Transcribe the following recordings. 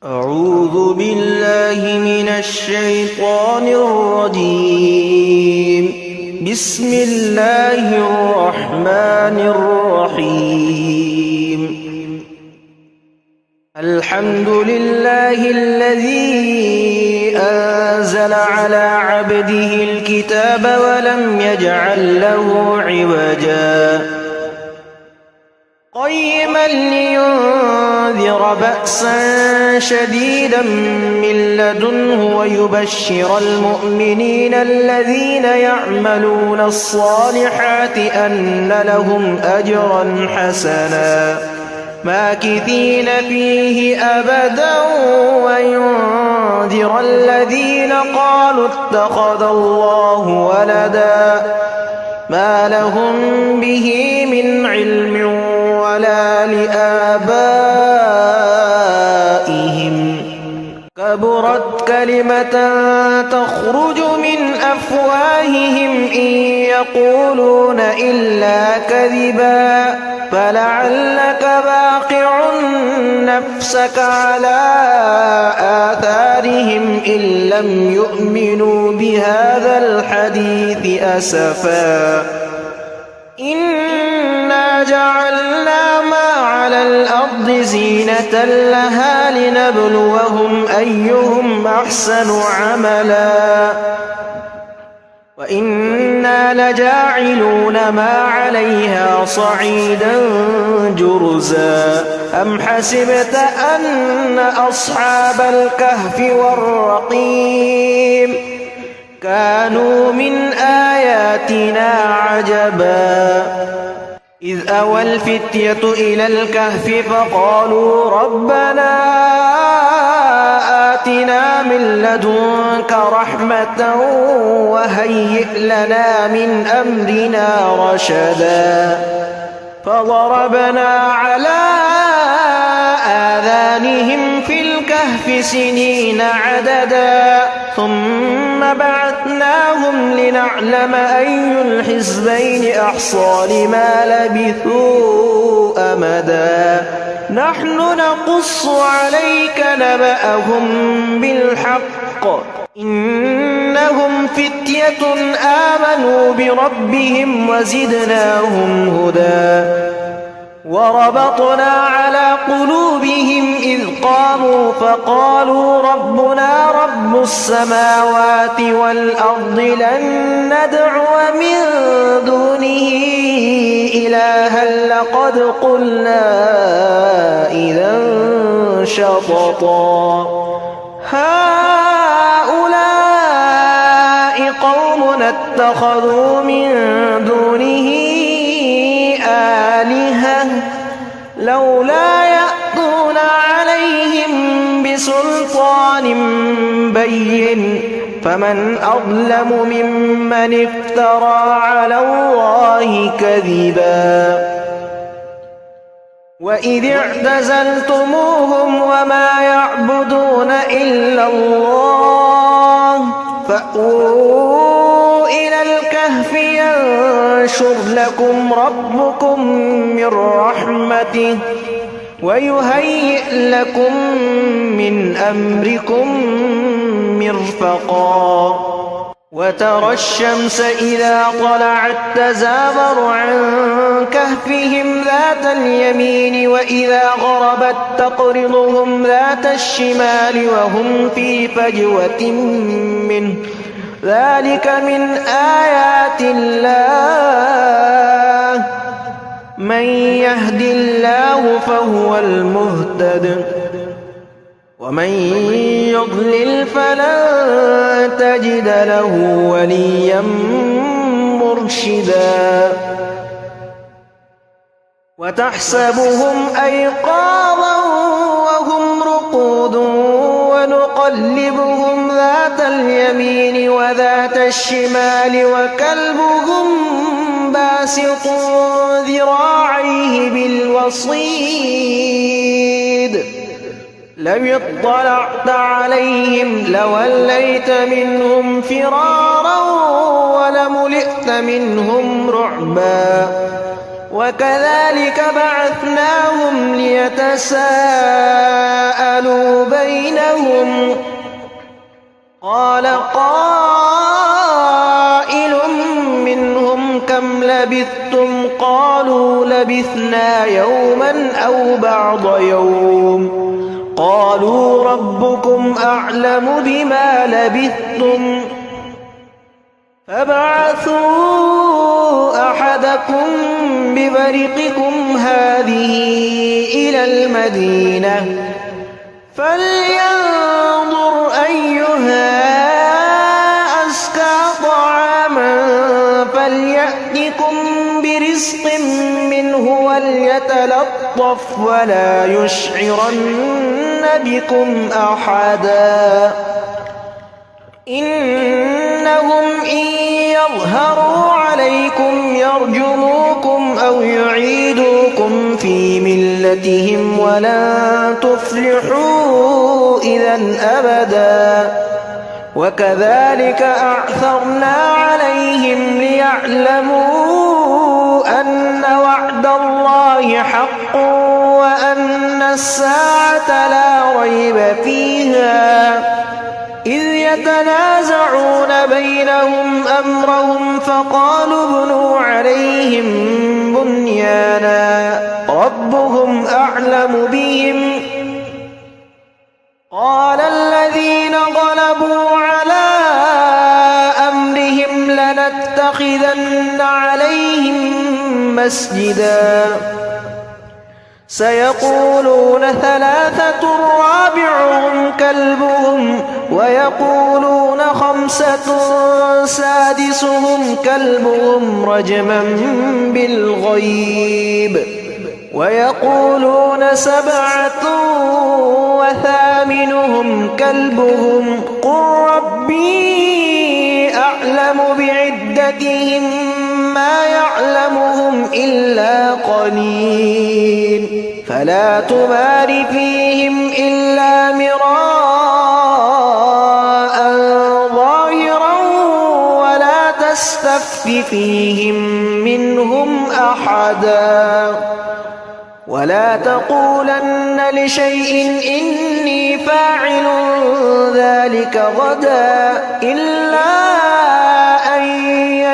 أعوذ بالله من الشيطان الرجيم. بسم الله الرحمن الرحيم. الحمد لله الذي أنزل على عبده الكتاب ولم يجعل له عوجا قيما لينذر بأسا شديدا من لدنه ويبشر المؤمنين الذين يعملون الصالحات أن لهم أجرا حسنا ماكثين فيه أبدا وينذر الذين قالوا اتخذ الله ولدا ما لهم به من علم ولا لآبائهم كبرت كلمة تخرج من أفواههم إن يقولون إلا كذبا فلعلك باقع نفسك على آثارهم إن لم يؤمنوا بهذا الحديث أسفا إنا جعلنا ما على الأرض زينة لها لنبلوهم أيهم أحسن عملا وإنا لجاعلون ما عليها صعيدا جرزا أم حسبت أن أصحاب الكهف والرقيم كانوا من آياتنا عجبا إذ أوى الفتية إلى الكهف فقالوا ربنا آتنا من لدنك رحمة وهيئ لنا من أمرنا رشدا فضربنا على آذانهم في الكهف سنين عددا ثم بعثناهم لنعلم أي الحزبين أحصى لما لبثوا أمدا نحن نقص عليك نبأهم بالحق إنهم فتية آمنوا بربهم وزدناهم هدى وربطنا على قلوبهم إذ قاموا فقالوا ربنا رب السماوات والأرض لن ندعو من دونه إلها لقد قلنا إذا شططا هؤلاء قومنا اتخذوا من دونه آلهة لولا يأتون عليهم بسلطان بين فمن أظلم ممن افترى على الله كذبا وإذ اعتزلتموهم وما يعبدون إلا الله فأووا إلى الكهف ينشر لكم ربكم من رحمته ويهيئ لكم من أمركم مرفقا وترى الشمس إذا طلعت تزاور عن كهفهم ذات اليمين وإذا غربت تقرضهم ذات الشمال وهم في فجوة منه ذلك من آيات الله من يهد الله فهو المهتد ومن يضلل فلن تجد له وليا مرشدا وتحسبهم أيقاظا وهم رقود ونقلبهم ذات اليمين وذات الشمال وكلبهم باسط ذراعيه بالوصيد لو اطلعت عليهم لوليت منهم فرارا ولملئت منهم رعبا وكذلك بعثناهم ليتساءلوا بينهم بينهم. قال قائل منهم كم لبثتم؟ قالوا لبثنا يوما أو بعض يوم. قالوا ربكم أعلم بما لبثتم فابعثوا أحدكم ببرقكم هذه إلى المدينة فلينظر أيها أزكى طعاما فليأتكم برزق منه وليتلطف ولا يشعرن بكم أحدا إنهم إن يظهروا عليكم يرجموكم أو يعيدوكم في ملتهم ولن تفلحوا إذا أبدا وكذلك أعثرنا عليهم ليعلموا أن وعد الله حق وأن الساعة لا ريب فيها إذ يتنازعون بينهم أمرهم فقالوا ابنوا عليهم بنيانا ربهم أعلم بهم قال الذين غلبوا على أمرهم لنتخذن عليهم مسجدا سيقولون ثلاثة رابعهم كلبهم ويقولون خمسة سادسهم كلبهم رجما بالغيب ويقولون سبعة وثامنهم كلبهم قل ربي أعلم بعدتهم ما يعلمهم إلا قليل فلا تمار فيهم إلا مراء ظاهرا ولا تستفت فيهم منهم أحدا ولا تقولن لشيء إني فاعل ذلك غدا إلا أن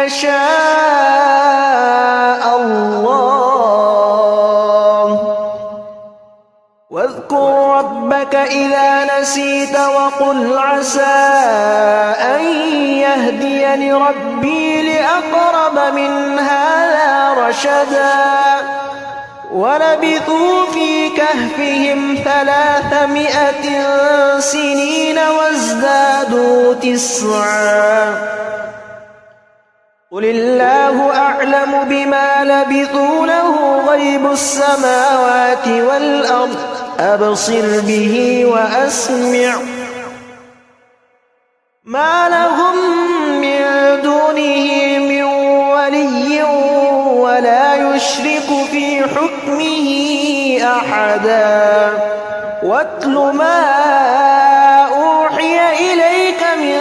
يشاء الله واذكر ربك إذا نسيت وقل عسى أن يهديني ربي لأقرب من هذا رشدا ولبثوا في كهفهم 300 سنين وازدادوا 9 قل الله أعلم بما لبثوا له غيب السماوات والأرض أبصر به وأسمع ما لهم من دونه من ولي ولا يشرك في حكمه أحدا واتل ما أوحي إليك من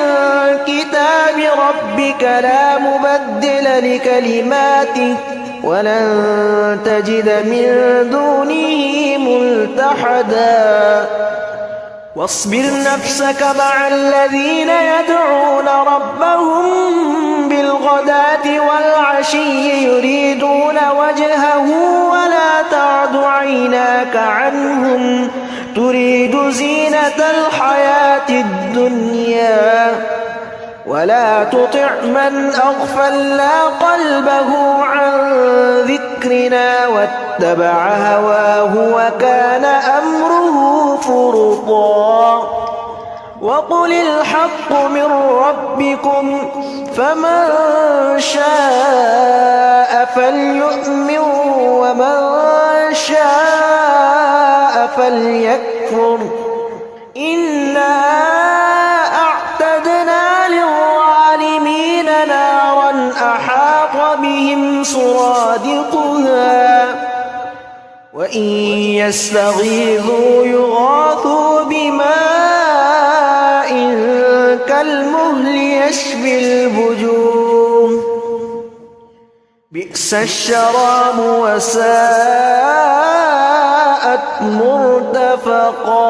كتاب ربك لا مبدل لكلماته ولن تجد من دونه ملتحدا واصبر نفسك مع الذين يدعون ربهم بالغداة والعشي يريدون وجهه ولا تعد عيناك عنهم تريد زينة الحياة الدنيا ولا تطع من أغفلنا قلبه عن ذكرنا واتبع هواه وكان أمره فرطا وقل الحق من ربكم فمن شاء فليؤمن ومن شاء فليكفر إنا أعتدنا للظالمين نارا أحاط بهم سرادقها وإن يستغيثوا يغاثوا بماء كالمهل يشفي الوجوه بئس الشراب وساءت مرتفقا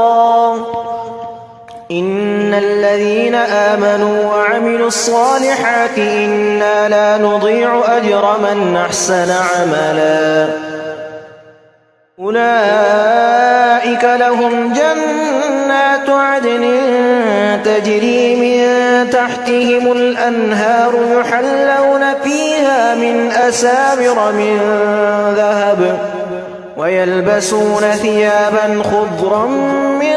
إن الذين آمنوا وعملوا الصالحات إنا لا نضيع أجر من أحسن عملا أولئك لهم جنات عدن تجري من تحتهم الأنهار يحلون فيها من أساور من ذهب ويلبسون ثيابا خضرا من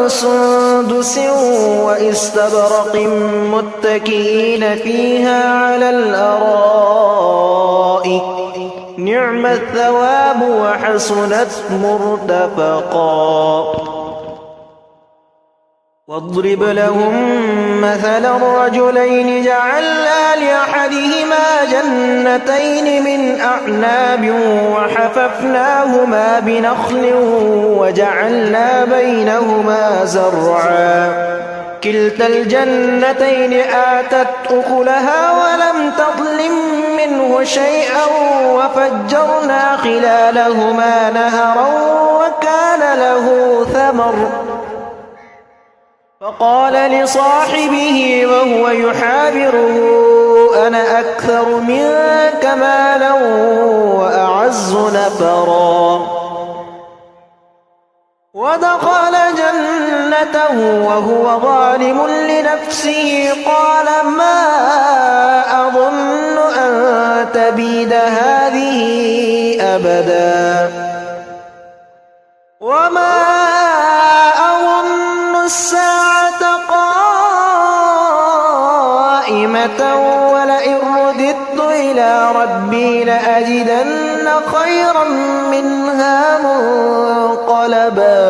سندس واستبرق متكئين فيها على الأرائك نعم الثواب وحسنت مرتفقا واضرب لهم مثلا الرجلين جعلنا لأحدهما جنتين من أعناب وحففناهما بنخل وجعلنا بينهما زرعا كلتا الجنتين آتت أكلها ولم تظلم منه شيئا وفجرنا خلالهما نهرا وكان له ثمر فقال لصاحبه وهو يحاوره أنا أكثر منك مالا وأعز نفرا ودخل جنته وهو ظالم لنفسه قال ما أظن أن تبيد هذه أبدا وما أظن الساعة قائمة ولئن رددت إلى ربي لأجدن خيرا منها منقلبا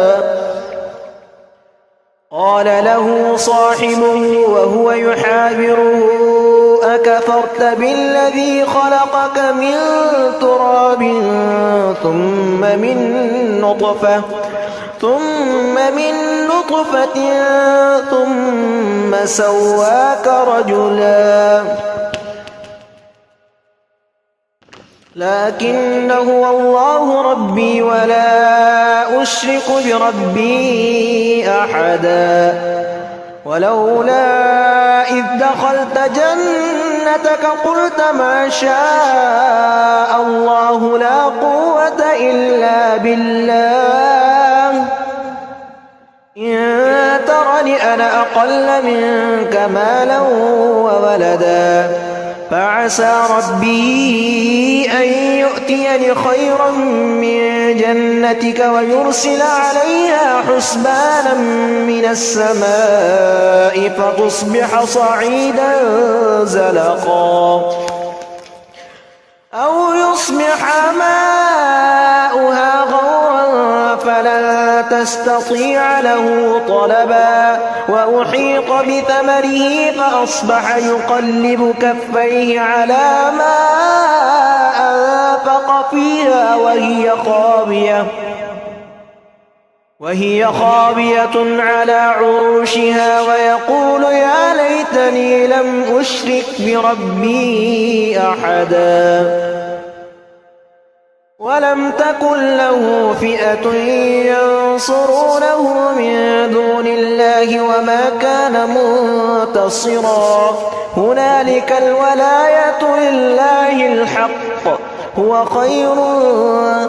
قال له صاحبه وهو يحاوره أكفرت بالذي خلقك من تراب ثم من نطفة ثم سواك رجلا لكن هو الله ربي ولا أشرك بربي أحدا ولولا إذ دخلت جنتك قلت ما شاء الله لا قوة إلا بالله إن ترني أنا أقل منك مالا وولدا فعسى ربي أن يؤتيني خيرا من جنتك ويرسل عليها حسبانا من السماء فتصبح صعيدا زلقا أو يصبح ماؤها غورا فلن تستطيع له طلبا وأحيط بثمره فأصبح يقلب كفيه على ما أنفق فيها وهي خاوية على عروشها ويقول يا ليتني لم أشرك بربي أحدا ولم تكن له فئة ينصرونه من دون الله وما كان منتصرا هنالك الولاية لله الحق هو خير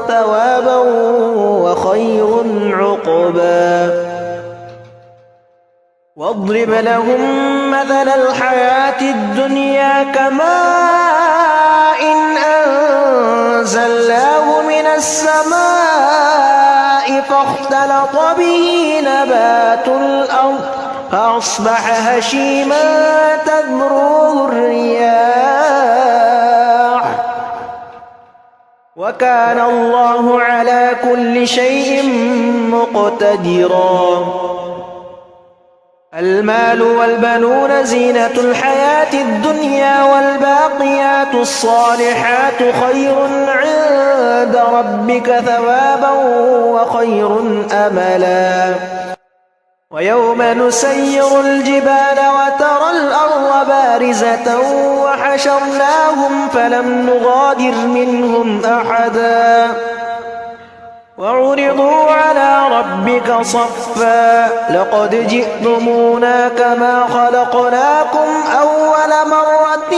ثوابا وخير عقبا واضرب لهم مثل الحياة الدنيا كماء إن أنزلناه من السماء فاختلط به نبات الأرض فأصبح هشيما تذروه الرياح وكان الله على كل شيء مقتدرا المال والبنون زينة الحياة الدنيا والباقيات الصالحات خير عند ربك ثوابا وخير أملا ويوم نسير الجبال وترى الأرض بارزة وحشرناهم فلم نغادر منهم أحدا وعرضوا على ربك صفا لقد جئتمونا كما خلقناكم أول مرة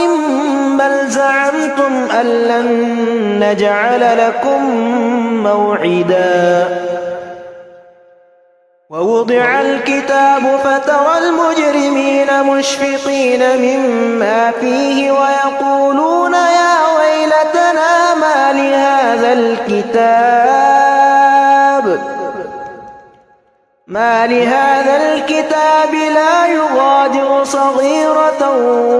بل زعمتم أن لن نجعل لكم موعدا ووضع الكتاب فترى المجرمين مشفقين مما فيه ويقولون يا ويلتنا ما لهذا الكتاب لا يغادر صغيرة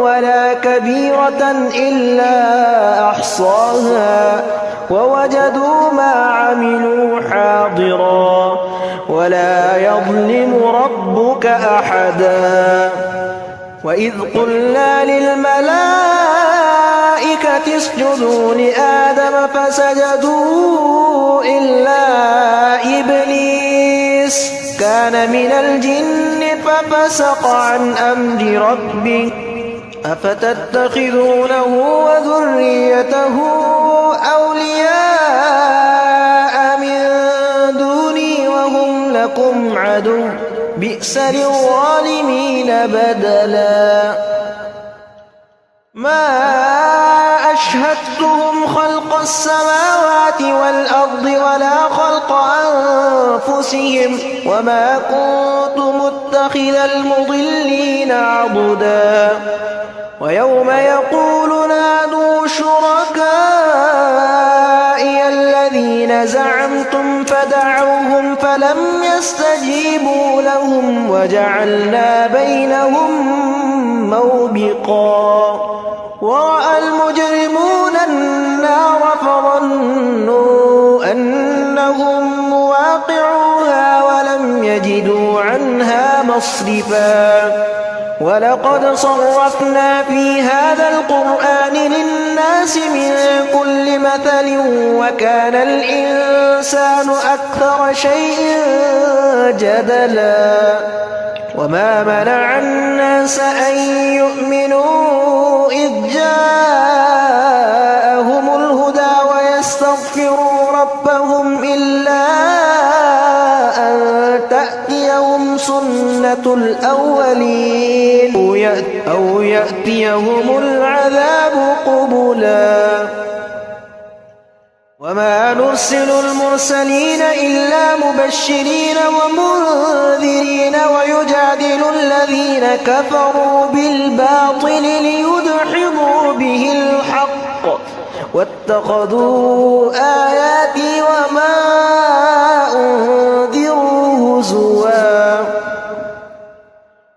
ولا كبيرة إلا أحصاها ووجدوا ما عملوا حاضرا ولا يظلم ربك أحدا وإذ قلنا للملائكة اسجدوا لآدم فسجدوا إلا إبليس كان من الجن ففسق عن أمر ربه أفتتخذونه وذريته أولياء من دوني وهم لكم عدو بئس للظالمين بدلا ما أشهدتهم خلق السماوات والأرض ولا خلق أنفسهم وما كنت متخذ المضلين عضدا ويوم يقول نادوا شركائي الذين زعمتم فدعوهم فلم يستجيبوا لهم وجعلنا بينهم موبقا ورأى المجرمون النار فظنوا أنهم مواقعوها ولم يجدوا عنها مصرفا ولقد صرفنا في هذا القرآن للناس من كل مثل وكان الإنسان أكثر شيء جدلا وما منع الناس أن يؤمنوا إذ جاءهم الهدى ويستغفروا ربهم إلا أن تأتيهم سنة الأولين أو يأتيهم العذاب قبلا وما نرسل المرسلين إلا مبشرين ومنذرين ويجادل الذين كفروا بالباطل ليدحضوا به الحق واتخذوا آياتي وما أنذروا هزوا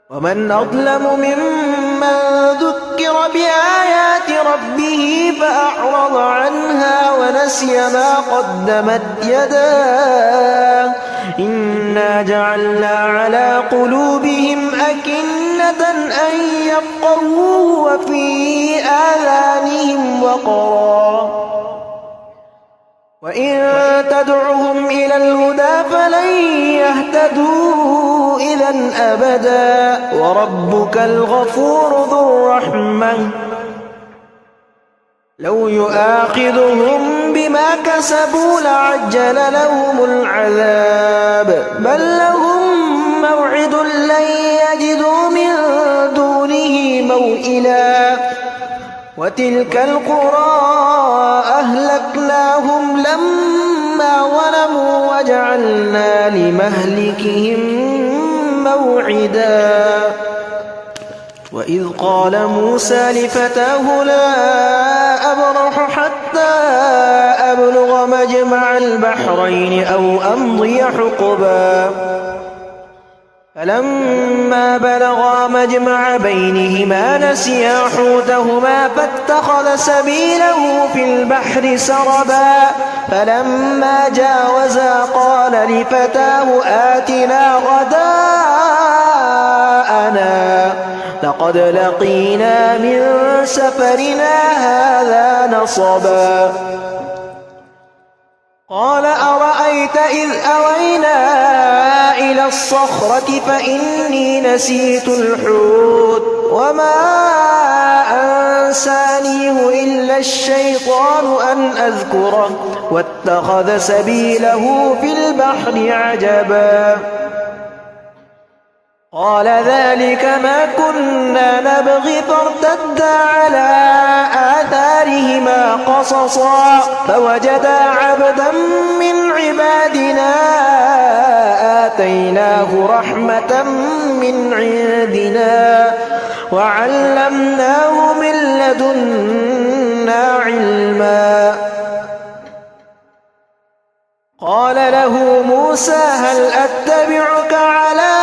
ومن أظلم ممن ذكر بآيات ربه فأعرض عنها ونسي ما قدمت يداه إنا جعلنا على قلوبهم أكنة أن يفقهوه وفي آذانهم وقرا وإن تدعهم إلى الهدى فلن يهتدوا إذا أبدا وربك الغفور ذو الرحمة لو يؤاخذهم بما كسبوا لعجل لهم العذاب بل لهم موعد لن يجدوا من دونه موئلا وتلك القرى أهلكناهم لما ظلموا وجعلنا لمهلكهم موعدا وإذ قال موسى لفتاه لا أبرح حتى أبلغ مجمع البحرين أو أمضي حقبا فلما بلغا مجمع بينهما نسيا حوتهما فاتخذ سبيله في البحر سربا فلما جاوزا قال لفتاه آتنا غداءنا لقد لقينا من سفرنا هذا نصبا قال أرأيت إذ أوينا إلى الصخرة فإني نسيت الحوت وما أنسانيه إلا الشيطان أن أذكره واتخذ سبيله في البحر عجبا قال ذلك ما كنا نبغي فارتدا على آثارهما قصصا فوجدا عبدا من عبادنا آتيناه رحمة من عندنا وعلمناه من لدنا علما قال له موسى هل أتبعك على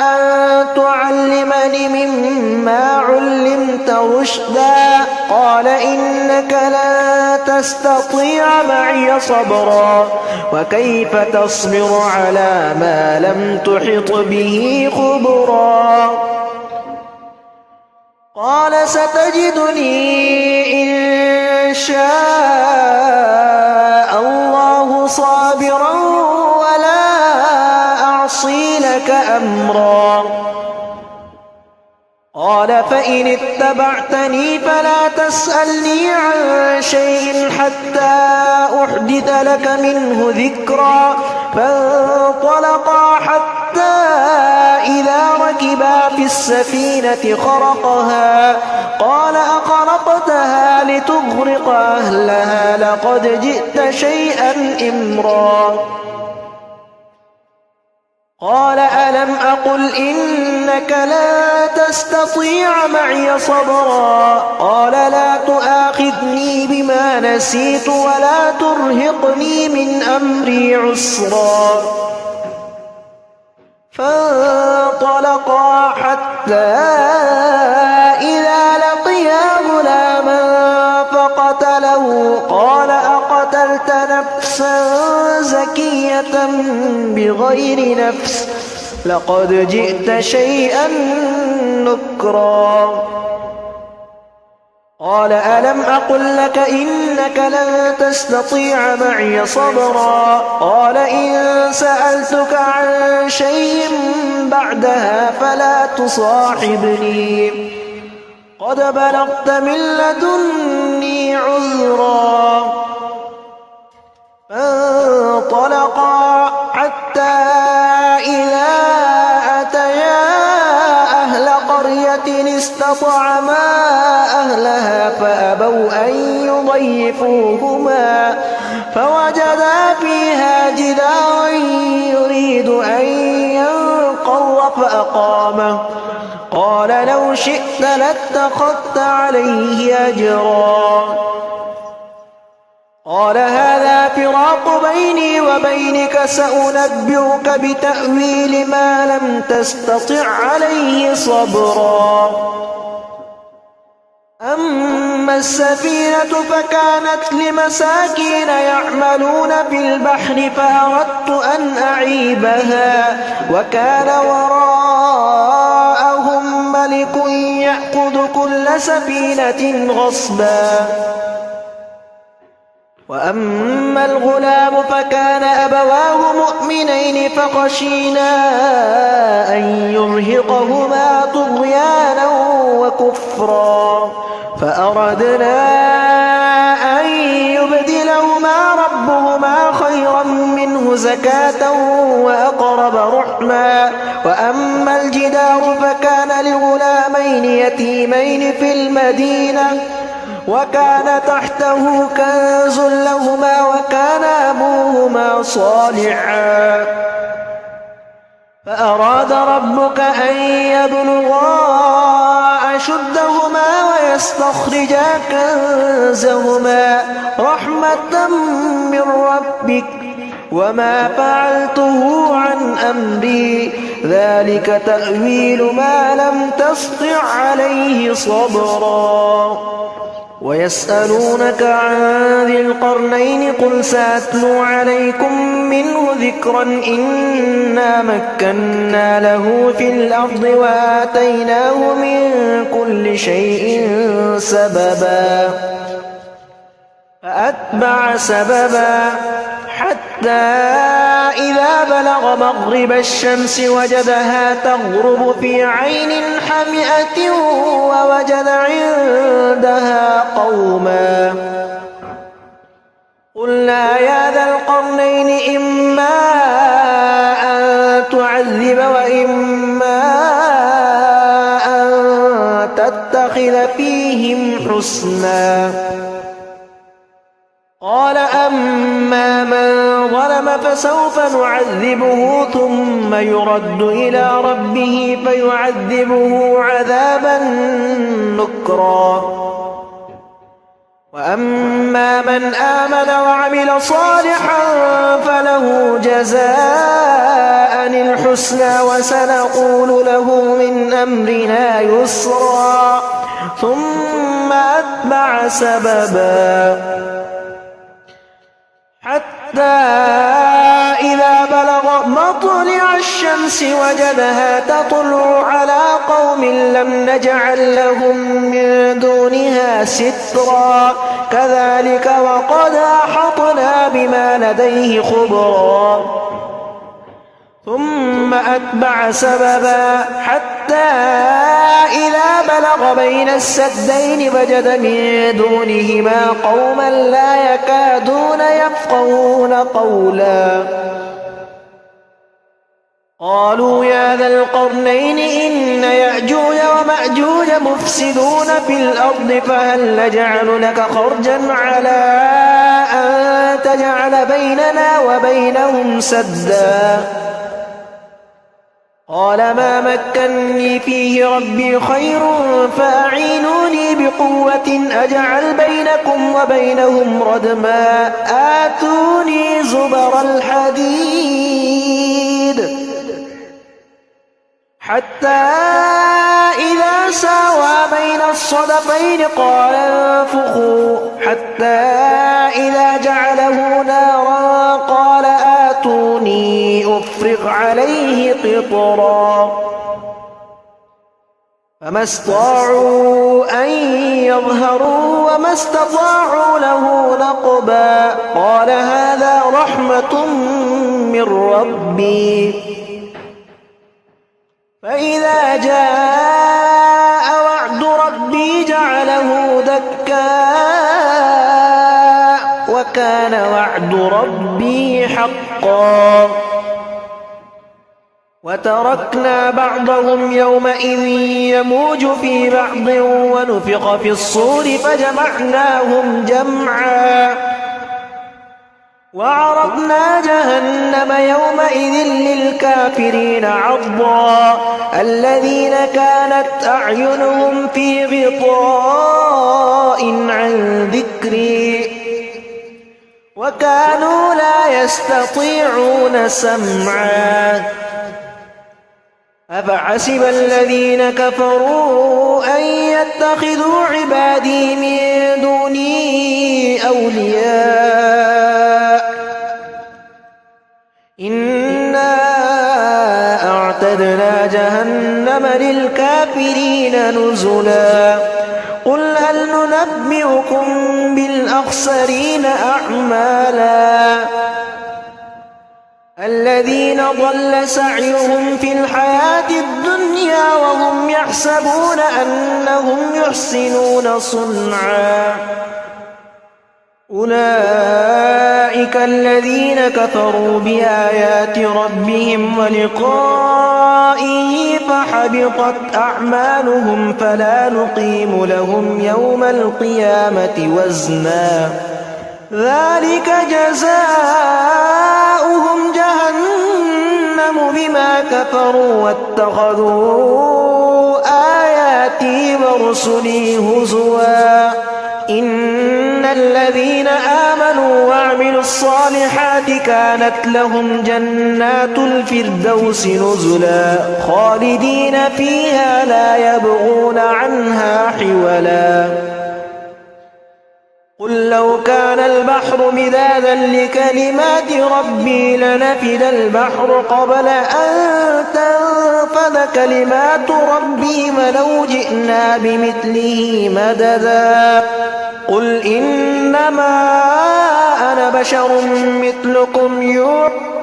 أن تعلمني مما علمت رشدا قال إنك لن تستطيع معي صبرا وكيف تصبر على ما لم تحط به خبرا قال ستجدني إن شاء الله صابرا ولا أعصي لك أمرا قال فإن اتبعتني فلا تسألني عن شيء حتى أحدث لك منه ذكرا فانطلقا حتى إذا ركبا في السفينة خرقها قال أخرقتها لتغرق أهلها لقد جئت شيئا إمرا قال ألم أقل إنك لا تستطيع معي صبرا قال لا تؤاخذني بما نسيت ولا ترهقني من أمري عسرا فانطلقا حتى إذا لقيا غلاما فقتله قال أقتلت نفسا زكية بغير نفس لقد جئت شيئا نكرا قال ألم أقل لك إنك لن تستطيع معي صبرا قال إن سألتك عن شيء بعدها فلا تصاحبني قد بلغت من لدني عذرا فانطلقا حتى إذا أتيا أهل قرية استطعما أهلها فأبوا أن يضيفوهما فوجدا فيها جدارا يريد أن ينقض فأقامه قال لو شئت لاتخذت عليه أجرا قال هذا فراق بيني وبينك سأنبئك بتأويل ما لم تستطع عليه صبرا أما السفينة فكانت لمساكين يعملون في البحر فأردت أن أعيبها وكان وراءهم ملك يأخذ كل سفينة غصبا وأما الغلام فكان أبواه مؤمنين فخشينا أن يرهقهما طغيانا وكفرا فأردنا أن يبدلهما ربهما خيرا منه زكاة وأقرب رحما وأما الجدار فكان لغلامين يتيمين في المدينة وكان تحته كنز لهما وكان أبوهما صالحا فأراد ربك أن يبلغا أشدهما ويستخرجا كنزهما رحمة من ربك وما فعلته عن أمري ذلك تأويل ما لم تسطع عليه صبرا ويسألونك عن ذي القرنين قل سأتلو عليكم منه ذكرا إنا مكنا له في الأرض وآتيناه من كل شيء سببا فأتبع سببا حتى حتى إذا بلغ مغرب الشمس وجدها تغرب في عين حمئة ووجد عندها قوما قلنا يا ذا القرنين إما أن تعذب وإما أن تتخذ فيهم حسنا قال أما من ظلم فسوف نعذبه ثم يرد إلى ربه فيعذبه عذابا نكرا وأما من آمن وعمل صالحا فله جزاء الحسنى وسنقول له من أمرنا يسرا ثم أتبع سببا حتى إذا بلغ مطلع الشمس وجدها تطلع على قوم لم نجعل لهم من دونها سترا كذلك وقد أحطنا بما لديه خبرا ثم أتبع سببا حتى إذا بلغ بين السدين وجد من دونهما قوما لا يكادون يفقهون قولا قالوا يا ذا القرنين إن يأجوج ومأجوج مفسدون في الأرض فهل نجعل لك خرجا على أن تجعل بيننا وبينهم سدا قال ما مكني فيه ربي خير فأعينوني بقوة أجعل بينكم وبينهم ردما آتوني زبر الحديد حتى إذا ساوى بين الصدفين قال انفخوا حتى إذا جعله نارا قال آتوني أفرغ عليه قطرا فما استطاعوا أن يظهروا وما استطاعوا له نقبا قال هذا رحمة من ربي فإذا جاء وعد ربي جعله دكا وكان وعد ربي حقا وتركنا بعضهم يومئذ يموج في بعض ونفخ في الصور فجمعناهم جمعا وعرضنا جهنم يومئذ للكافرين عرضا الذين كانت أعينهم في غطاء عن ذكري وكانوا لا يستطيعون سمعا أفحسب الذين كفروا أن يتخذوا عبادي من دوني أولياء إنا أعتدنا جهنم للكافرين نزلا قل هل ننبئكم بالأخسرين أعمالا الذين ضل سعيهم في الحياة الدنيا وهم يحسبون أنهم يحسنون صنعا أولئك الذين كفروا بآيات ربهم ولقائه فحبطت أعمالهم فلا نقيم لهم يوم القيامة وزنا ذلك جزاؤهم جهنم بما كفروا واتخذوا آياتي ورسلي هزوا إن الذين آمنوا وعملوا الصالحات كانت لهم جنات الفردوس نزلا خالدين فيها لا يبغون عنها حولا قل لو كان البحر مدادا لكلمات ربي لنفد البحر قبل أن تنفذ كلمات ربي ولو جئنا بمثله مددا قل إنما أنا بشر مثلكم يوحى